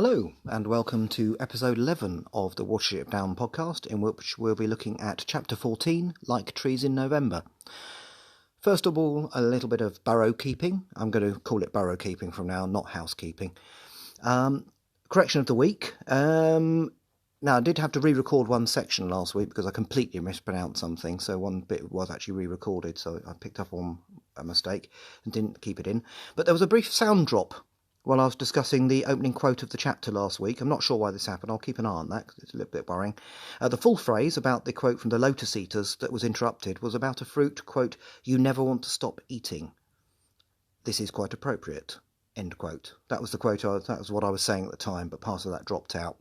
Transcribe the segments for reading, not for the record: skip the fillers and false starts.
Hello and welcome to episode 11 of the Watership Down podcast, in which we'll be looking at chapter 14, Like Trees in November. First of all, a little bit of burrow keeping. I'm going to call it burrow keeping from now, not housekeeping. Correction of the week. Now, I did have to re-record one section last week because I completely mispronounced something, so one bit was actually re-recorded, so I picked up on a mistake and didn't keep it in. But there was a brief sound drop while I was discussing the opening quote of the chapter last week. I'm not sure why this happened. I'll keep an eye on that because it's a little bit worrying. The full phrase about the quote from the Lotus Eaters that was interrupted was about a fruit, quote, "you never want to stop eating. This is quite appropriate," end quote. That was the quote, that was what I was saying at the time, but part of that dropped out.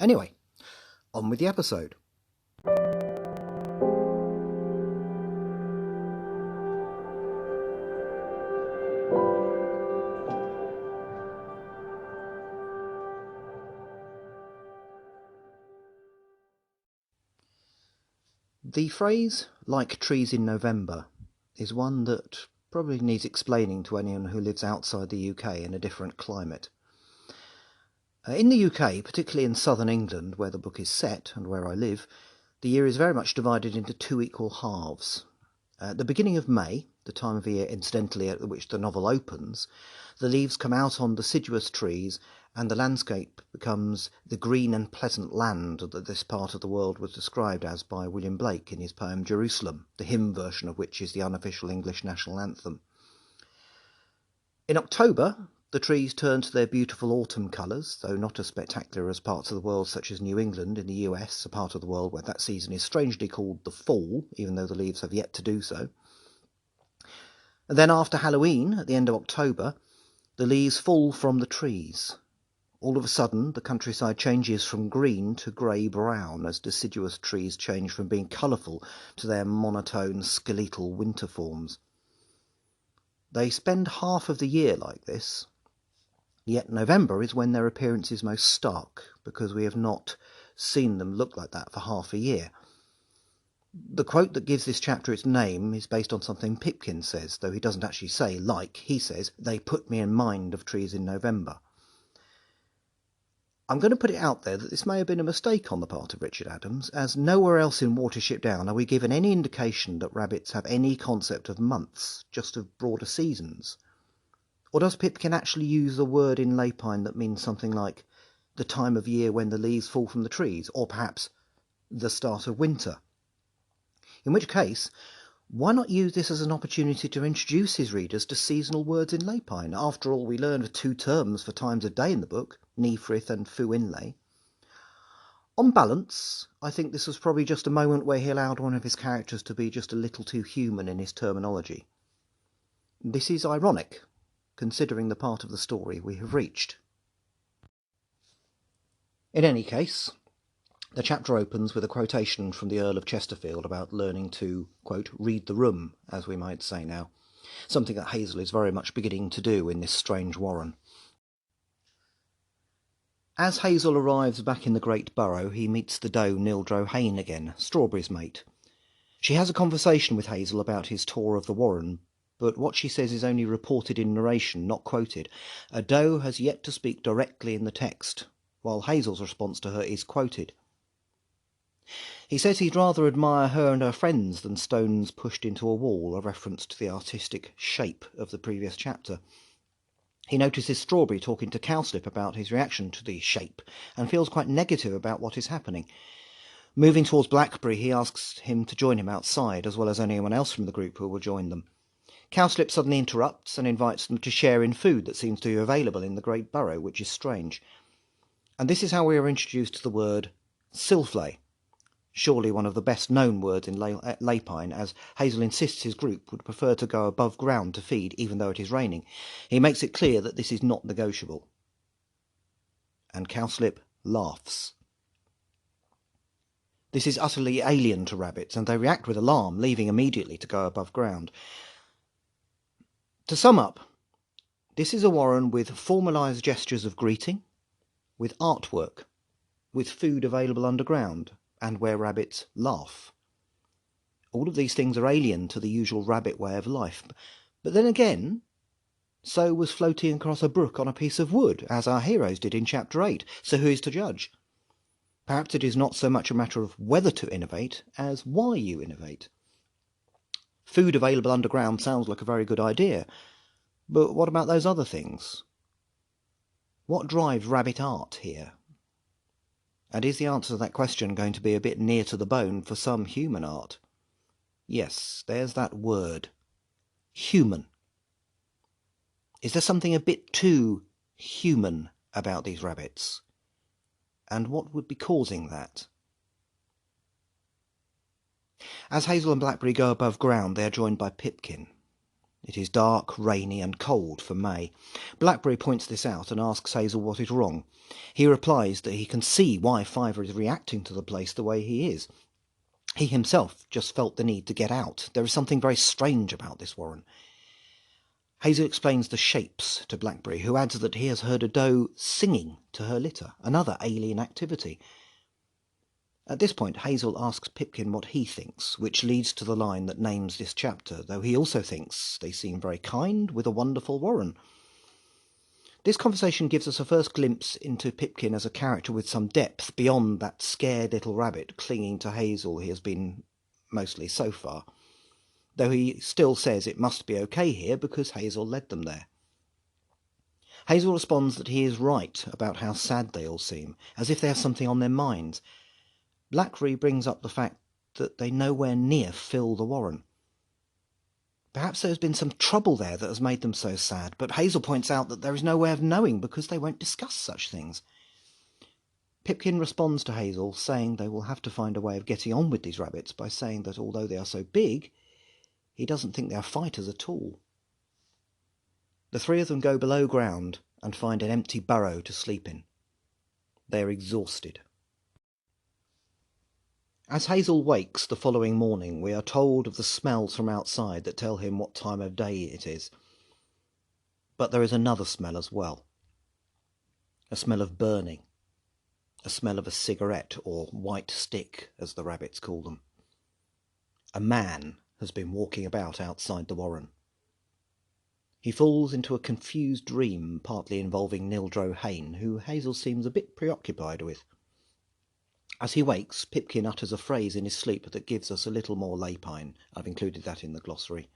Anyway, on with the episode. The phrase, "like trees in November," is one that probably needs explaining to anyone who lives outside the UK in a different climate. In the UK, particularly in southern England, where the book is set and where I live, the year is very much divided into two equal halves. At the beginning of May, the time of year incidentally at which the novel opens, the leaves come out on deciduous trees and the landscape becomes the green and pleasant land that this part of the world was described as by William Blake in his poem Jerusalem, the hymn version of which is the unofficial English national anthem. In October, the trees turn to their beautiful autumn colours, though not as spectacular as parts of the world such as New England in the US, a part of the world where that season is strangely called the fall, even though the leaves have yet to do so. And then after Halloween, at the end of October, the leaves fall from the trees. All of a sudden, the countryside changes from green to grey-brown as deciduous trees change from being colourful to their monotone, skeletal winter forms. They spend half of the year like this, yet November is when their appearance is most stark, because we have not seen them look like that for half a year. The quote that gives this chapter its name is based on something Pipkin says, though he doesn't actually say like. He says, "They put me in mind of trees in November." I'm going to put it out there that this may have been a mistake on the part of Richard Adams, as nowhere else in Watership Down are we given any indication that rabbits have any concept of months, just of broader seasons. Or does Pipkin actually use a word in Lapine that means something like the time of year when the leaves fall from the trees, or perhaps the start of winter? In which case, why not use this as an opportunity to introduce his readers to seasonal words in Lapine? After all, we learned of two terms for times of day in the book, Neefrith and Fu Inlay. On balance, I think this was probably just a moment where he allowed one of his characters to be just a little too human in his terminology. This is ironic, considering the part of the story we have reached. In any case, the chapter opens with a quotation from the Earl of Chesterfield about learning to, quote, "read the room," as we might say now, something that Hazel is very much beginning to do in this strange warren. As Hazel arrives back in the Great Burrow, he meets the doe Nildro Hayne again, Strawberry's mate. She has a conversation with Hazel about his tour of the warren, but what she says is only reported in narration, not quoted. A doe has yet to speak directly in the text, while Hazel's response to her is quoted. He says he'd rather admire her and her friends than stones pushed into a wall, a reference to the artistic shape of the previous chapter. He notices Strawberry talking to Cowslip about his reaction to the shape, and feels quite negative about what is happening. Moving towards Blackberry, he asks him to join him outside, as well as anyone else from the group who will join them. Cowslip suddenly interrupts and invites them to share in food that seems to be available in the Great Burrow, which is strange. And this is how we are introduced to the word silflay, surely one of the best-known words in Lapine, as Hazel insists his group would prefer to go above ground to feed, even though it is raining. He makes it clear that this is not negotiable. And Cowslip laughs. This is utterly alien to rabbits, and they react with alarm, leaving immediately to go above ground. To sum up, this is a warren with formalised gestures of greeting, with artwork, with food available underground, and where rabbits laugh. All of these things are alien to the usual rabbit way of life. But then again, So was floating across a brook on a piece of wood, as our heroes did in Chapter 8, so who is to judge? Perhaps it is not so much a matter of whether to innovate as why you innovate. Food available underground sounds like a very good idea, but what about those other things? What drives rabbit art here? And is the answer to that question going to be a bit near to the bone for some human art? Yes, there's that word. Human. Is there something a bit too human about these rabbits? And what would be causing that? As Hazel and Blackberry go above ground, they are joined by Pipkin. It is dark, rainy and cold for May. Blackberry points this out and asks Hazel what is wrong. He replies that he can see why Flayrah is reacting to the place the way he is. He himself just felt the need to get out. There is something very strange about this warren. Hazel explains the shapes to Blackberry, who adds that he has heard a doe singing to her litter, another alien activity. At this point, Hazel asks Pipkin what he thinks, which leads to the line that names this chapter, though he also thinks they seem very kind with a wonderful warren. This conversation gives us a first glimpse into Pipkin as a character with some depth beyond that scared little rabbit clinging to Hazel he has been mostly so far, though he still says it must be okay here because Hazel led them there. Hazel responds that he is right about how sad they all seem, as if they have something on their minds. Blackberry brings up the fact that they nowhere near fill the warren. Perhaps there has been some trouble there that has made them so sad, but Hazel points out that there is no way of knowing because they won't discuss such things. Pipkin responds to Hazel, saying they will have to find a way of getting on with these rabbits by saying that although they are so big, he doesn't think they are fighters at all. The three of them go below ground and find an empty burrow to sleep in. They are exhausted. As Hazel wakes the following morning, we are told of the smells from outside that tell him what time of day it is. But there is another smell as well. A smell of burning. A smell of a cigarette, or white stick, as the rabbits call them. A man has been walking about outside the warren. He falls into a confused dream, partly involving Nildro Hayne, who Hazel seems a bit preoccupied with. As he wakes, Pipkin utters a phrase in his sleep that gives us a little more lapine. I've included that in the glossary.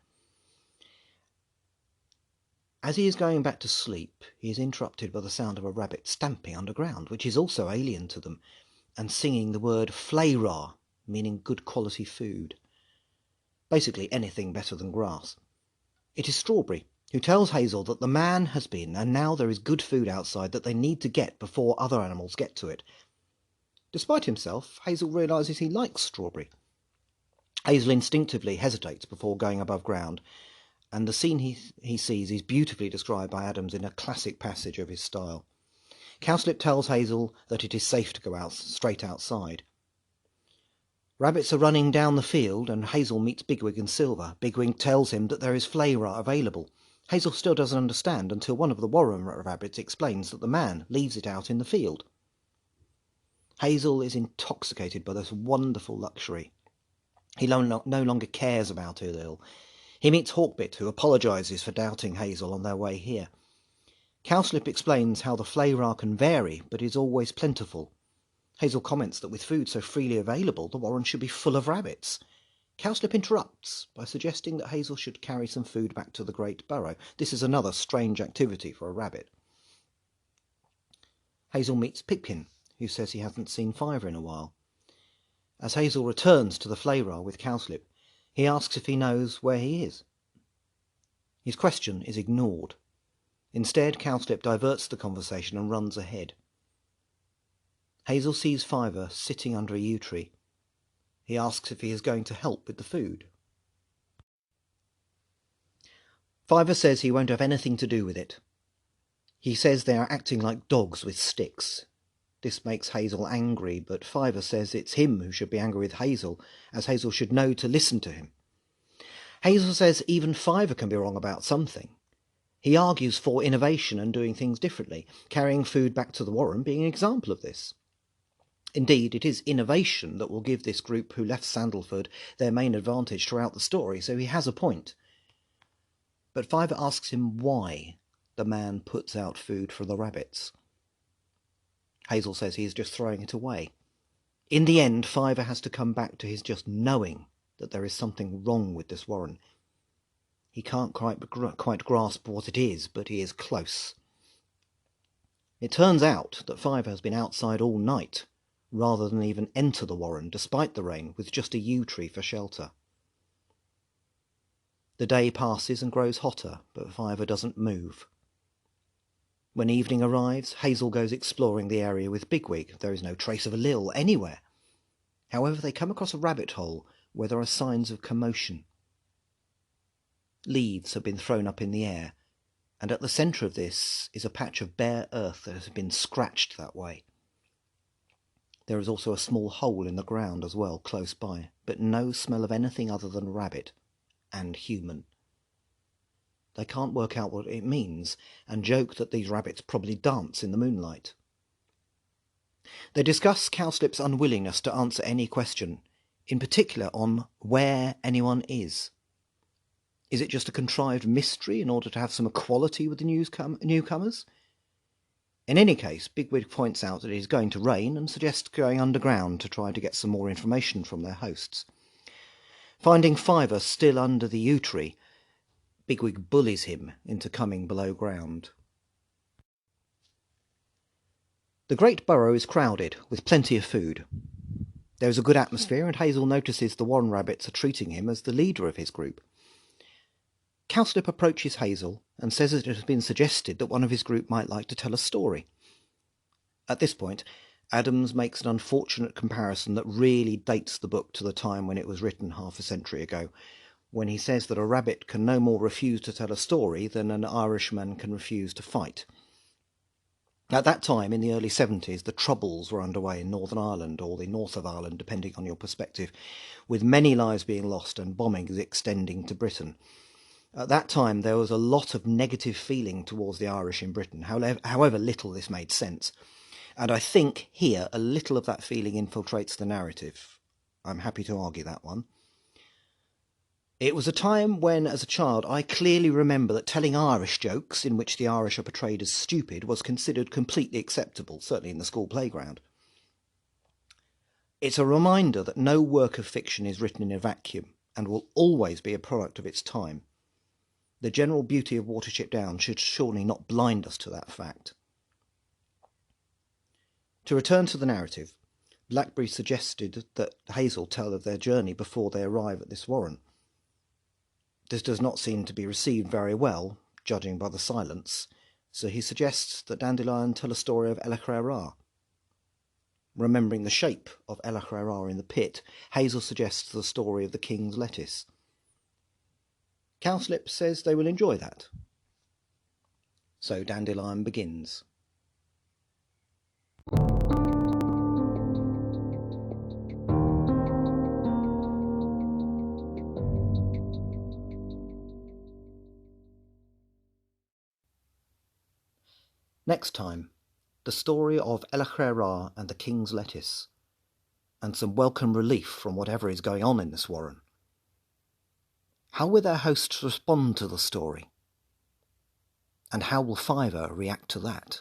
As he is going back to sleep, he is interrupted by the sound of a rabbit stamping underground, which is also alien to them, and singing the word Flayrah, meaning good quality food. Basically anything better than grass. It is Strawberry, who tells Hazel that the man has been, and now there is good food outside that they need to get before other animals get to it. Despite himself, Hazel realises he likes Strawberry. Hazel instinctively hesitates before going above ground, and the scene he sees is beautifully described by Adams in a classic passage of his style. Cowslip tells Hazel that it is safe to go out straight outside. Rabbits are running down the field, and Hazel meets Bigwig and Silver. Bigwig tells him that there is Flayrah available. Hazel still doesn't understand until one of the warren rabbits explains that the man leaves it out in the field. Hazel is intoxicated by this wonderful luxury. He no longer cares about her ill. He meets Hawkbit, who apologises for doubting Hazel on their way here. Cowslip explains how the Flayrah can vary, but is always plentiful. Hazel comments that with food so freely available, the warren should be full of rabbits. Cowslip interrupts by suggesting that Hazel should carry some food back to the Great Burrow. This is another strange activity for a rabbit. Hazel meets Pipkin, who says he hasn't seen Flayrah in a while. As Hazel returns to the Flayrah with Cowslip, he asks if he knows where he is. His question is ignored. Instead, Cowslip diverts the conversation and runs ahead. Hazel sees Flayrah sitting under a yew tree. He asks if he is going to help with the food. Flayrah says he won't have anything to do with it. He says they are acting like dogs with sticks. This makes Hazel angry, but Flayrah says it's him who should be angry with Hazel, as Hazel should know to listen to him. Hazel says even Flayrah can be wrong about something. He argues for innovation and doing things differently, carrying food back to the warren being an example of this. Indeed, it is innovation that will give this group who left Sandalford their main advantage throughout the story, so he has a point. but Flayrah asks him why the man puts out food for the rabbits. Hazel says he is just throwing it away. In the end, Flayrah has to come back to his just knowing that there is something wrong with this warren. He can't quite grasp what it is, but he is close. It turns out that Flayrah has been outside all night, rather than even enter the warren, despite the rain, with just a yew tree for shelter. The day passes and grows hotter, but Flayrah doesn't move. When evening arrives, Hazel goes exploring the area with Bigwig. There is no trace of a Lil anywhere. However, they come across a rabbit hole where there are signs of commotion. Leaves have been thrown up in the air, and at the centre of this is a patch of bare earth that has been scratched that way. There is also a small hole in the ground as well, close by, but no smell of anything other than rabbit and human. They can't work out what it means, and joke that these rabbits probably dance in the moonlight. They discuss Cowslip's unwillingness to answer any question, in particular on where anyone is. Is it just a contrived mystery in order to have some equality with the newcomers? In any case, Bigwig points out that it is going to rain and suggests going underground to try to get some more information from their hosts. Finding Flayrah still under the yew tree, Bigwig bullies him into coming below ground. The Great Burrow is crowded, with plenty of food. There is a good atmosphere, and Hazel notices the warren rabbits are treating him as the leader of his group. Cowslip approaches Hazel and says that it has been suggested that one of his group might like to tell a story. At this point, Adams makes an unfortunate comparison that really dates the book to the time when it was written half a century ago, when he says that a rabbit can no more refuse to tell a story than an Irishman can refuse to fight. At that time, in the early 70s, the Troubles were underway in Northern Ireland, or the north of Ireland, depending on your perspective, with many lives being lost and bombings extending to Britain. At that time, there was a lot of negative feeling towards the Irish in Britain, however little this made sense. And I think here a little of that feeling infiltrates the narrative. I'm happy to argue that one. It was a time when, as a child, I clearly remember that telling Irish jokes, in which the Irish are portrayed as stupid, was considered completely acceptable, certainly in the school playground. It's a reminder that no work of fiction is written in a vacuum, and will always be a product of its time. The general beauty of Watership Down should surely not blind us to that fact. To return to the narrative, Blackberry suggested that Hazel tell of their journey before they arrive at this warren. This does not seem to be received very well, judging by the silence, so he suggests that Dandelion tell a story of El-ahrairah. Remembering the shape of El-ahrairah in the pit, Hazel suggests the story of the king's lettuce. Cowslip says they will enjoy that. So Dandelion begins. Next time, the story of El-ahrairah and the king's lettuce, and some welcome relief from whatever is going on in this warren. How will their hosts respond to the story? And how will Flayrah react to that?